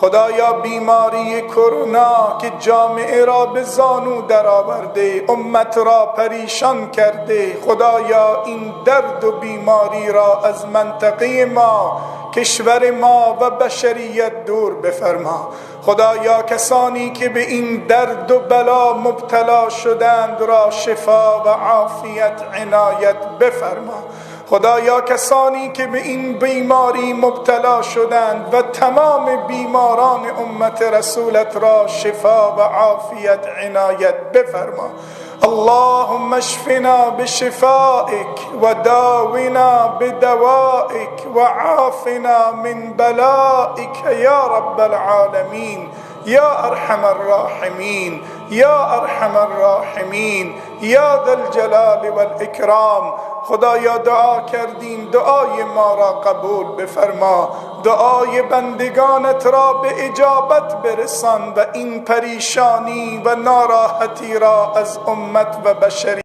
خدایا بیماری کرونا که جامعه را به زانو در آورده، امت را پریشان کرده، خدایا این درد و بیماری را از منطقه ما، کشور ما و بشریت دور بفرما. خدایا کسانی که به این درد و بلا مبتلا شدند را شفا و عافیت عنایت بفرما. خدایا کسانی که به این بیماری مبتلا شدند و تمام بیماران امت رسولت را شفا و عافیت عنایت بفرما. اللهم اشفنا بشفائك وداونا بدوائك وعافنا من بلائك يا رب العالمين يا أرحم الراحمين يا أرحم الراحمين يا ذا الجلال والإكرام. خدایا دعا کردیم، دعای ما را قبول بفرما، دعای بندگانت را به اجابت برسان و این پریشانی و ناراحتی را از امت و بشریت